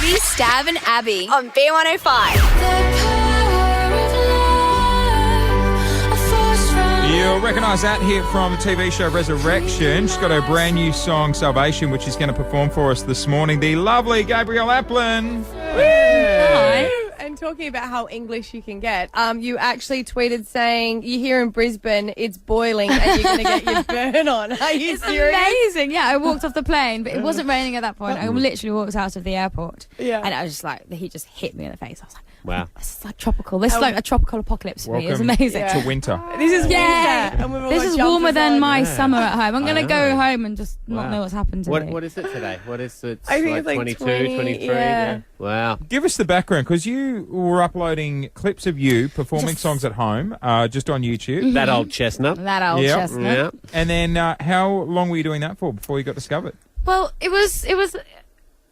Labby, Stav and Abby on B105. You'll recognise that here from the TV show Resurrection. She's got her brand new song, Salvation, which she's going to perform for us this morning. The lovely Gabrielle Aplin. Hi. And talking about how English you can get, you actually tweeted saying you're here in Brisbane, it's boiling and you're going to get your burn on. Are you serious? Amazing. Yeah, I walked off the plane, but it wasn't raining at that point. I literally walked out of the airport. Yeah. And I was just like, the heat just hit me in the face. I was like, wow. This is like tropical. This is like a tropical apocalypse for me. It's amazing. To winter. This is winter. Yeah. And This is warmer than my summer at home. I'm going to go home and just not know what's happened to me. What is it today? What is it? I think it's like 22, 20, 23? yeah. Wow. Give us the background, because you were uploading clips of you performing songs at home, just on YouTube. That old chestnut. That old Yep. chestnut. Yeah. And then how long were you doing that for before you got discovered? Well, it was.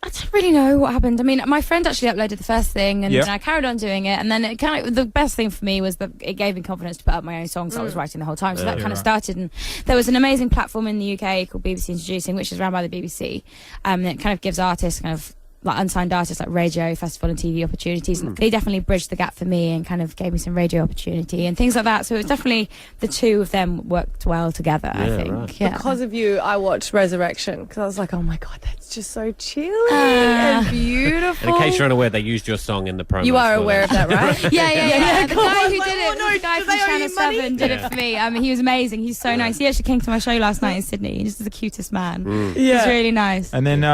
I don't really know what happened. I mean, my friend actually uploaded the first thing, and Yep. I carried on doing it. And then it kind of, the best thing for me was that it gave me confidence to put up my own songs that I was writing the whole time. So that kind of started. And there was an amazing platform in the UK called BBC Introducing, which is run by the BBC. And it kind of gives artists kind of like unsigned artists like radio, festival and TV opportunities. And they definitely bridged the gap for me and kind of gave me some radio opportunity and things like that. So it was definitely the two of them worked well together, I think. right. Yeah. Because of you, I watched Resurrection because I was like, oh my God, that's just so chilly and beautiful. And in case you're unaware, they used your song in the promo. You are aware of that, right? Yeah. The guy who like, did oh it, no, the guy do from they owe Channel you money? 7 did it for me. I mean, he was amazing. He's so nice. He actually came to my show last night in Sydney. He's just the cutest man. He's really nice. And then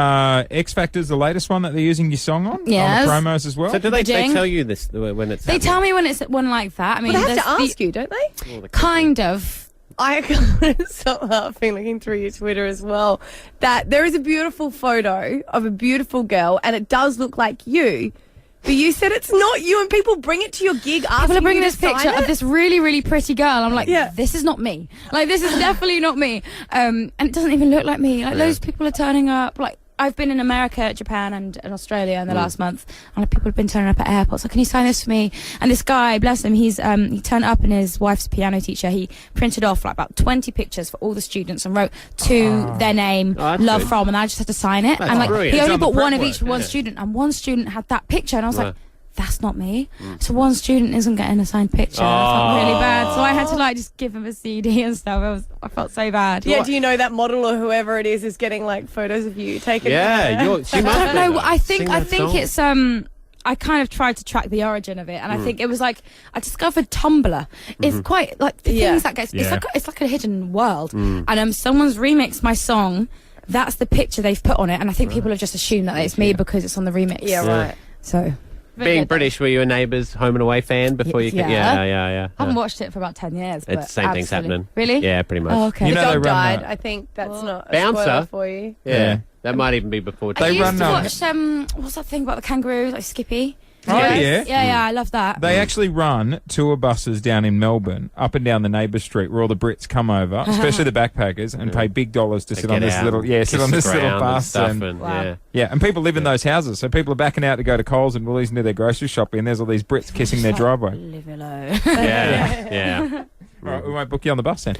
X Factor's the latest one that they're using your song on? Yes. On the promos as well? So do they Jing. tell you this when it's They happening? tell me when it's one like that. I mean, Well, they have to there's ask you, don't they? Well, the- kind of. I can't stop laughing looking through your Twitter as well, that there is a beautiful photo of a beautiful girl and it does look like you, but you said it's not you and people bring it to your gig asking People are bringing you this to sign picture it? of this really, really pretty girl. I'm like, Yeah. this is not me. Like, this is definitely not me. And it doesn't even look like me. Like, loads of people are turning up. Like, I've been in America, Japan, and Australia in the last month, and like, people have been turning up at airports. Like, can you sign this for me? And this guy, bless him, he turned up, and his wife's a piano teacher. He printed off like about 20 pictures for all the students and wrote to their name, Oh, that's love good. from, and I just had to sign it. That's and like, brilliant. he He's only done the bought one prep of each for work, one yeah. student, and one student had that picture, and I was Wow. like, that's not me. So one student isn't getting a signed picture. I felt really bad. So I had to like just give him a CD and stuff. I felt so bad. Yeah, do you know that model or whoever it is getting like photos of you taken? Yeah, she I must don't be, know. though. I think Sing that song. it's I kind of tried to track the origin of it, and I think it was like I discovered Tumblr. It's quite like the things that gets. Yeah. It's like a hidden world, and someone's remixed my song. That's the picture they've put on it, and I think people have just assumed that it's me because it's on the remix. Yeah, right. So Being British, were you a Neighbours Home and Away fan before you could? Yeah. Yeah. I haven't watched it for about 10 years. But It's same thing's absolutely. happening. Really? Yeah, pretty much. Oh, okay. You The know they dog run died. that. I think that's not a Bouncer? spoiler for you. Yeah. That might even be before. I They used run to watch what's that thing about the kangaroos, like Skippy? Oh, yeah. Yeah, I love that. They actually run tour buses down in Melbourne, up and down the neighbour street, where all the Brits come over, especially the backpackers, and pay big dollars to sit on this little, sit on this little bus. Wow. Yeah, and people live in those houses, so people are backing out to go to Coles and Woolies and do their grocery shopping, and there's all these Brits kissing their driveway. Live low. Yeah. All right, we won't book you on the bus then.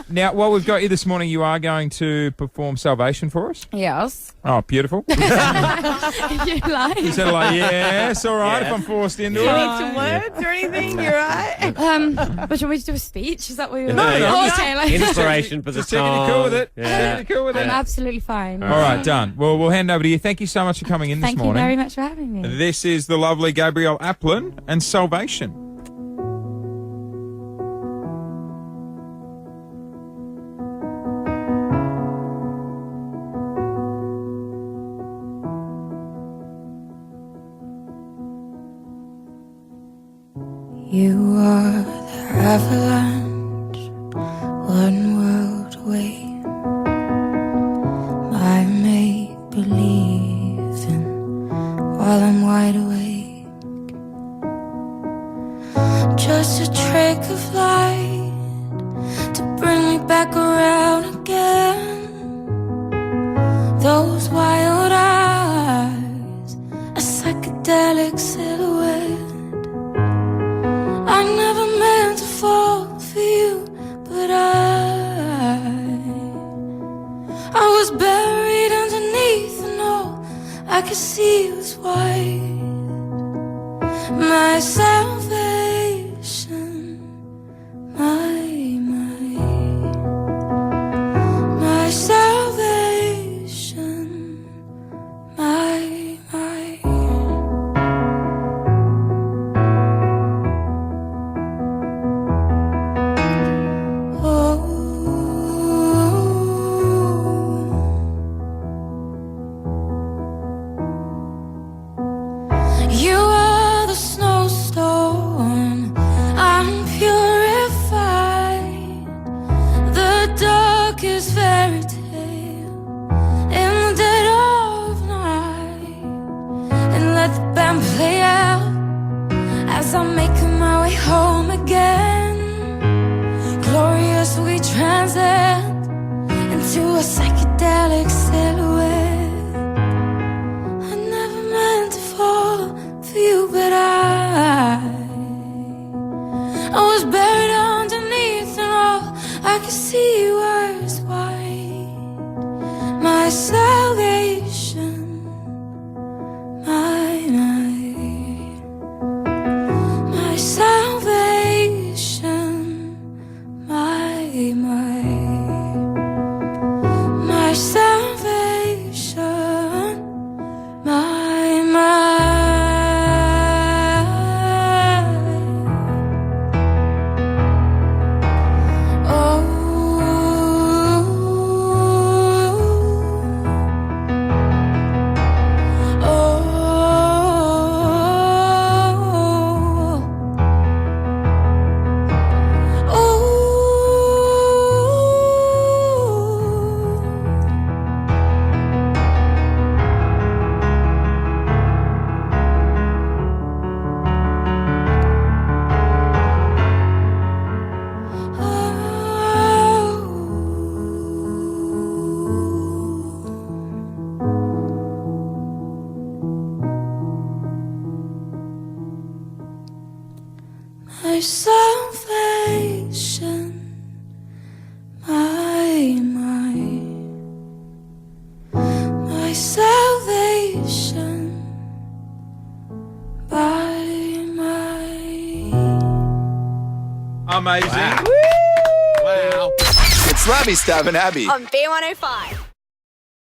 Now, while we've got you this morning, you are going to perform Salvation for us. Yes. Oh, beautiful. You like? You said like, yes, all right, if I'm forced into Do you it. need some words or anything? You're right. But do you want me to do a speech? Is that what you're No, no, Oh, just- okay, like, Inspiration for the Just checking song. you're cool with it. Yeah. Checking you're cool with it. I'm absolutely fine. All right, done. Well, we'll hand over to you. Thank you so much for coming in Thank this you morning. very much for having me. This is the lovely Gabrielle Aplin and Salvation. You are the avalanche, one world away. My make-believing while I'm wide awake. Just a trick of light to bring me back around again. Those wild eyes, a psychedelic silhouette. I never meant to fall for you, but I was buried underneath and all I I could see was white. My salvation, my salvation, my. You are the snowstorm, I'm purified. The darkest fairy tale in the dead of night. And let the band play out as I'm making my way home again. Glorious we transcend into a psychedelic silhouette. For you, but I was buried underneath, and all I could see was white. My salvation, my salvation, my salvation, my. My salvation, my salvation, by my. Amazing. Wow. It's Labby, Stav and Abby. On B105.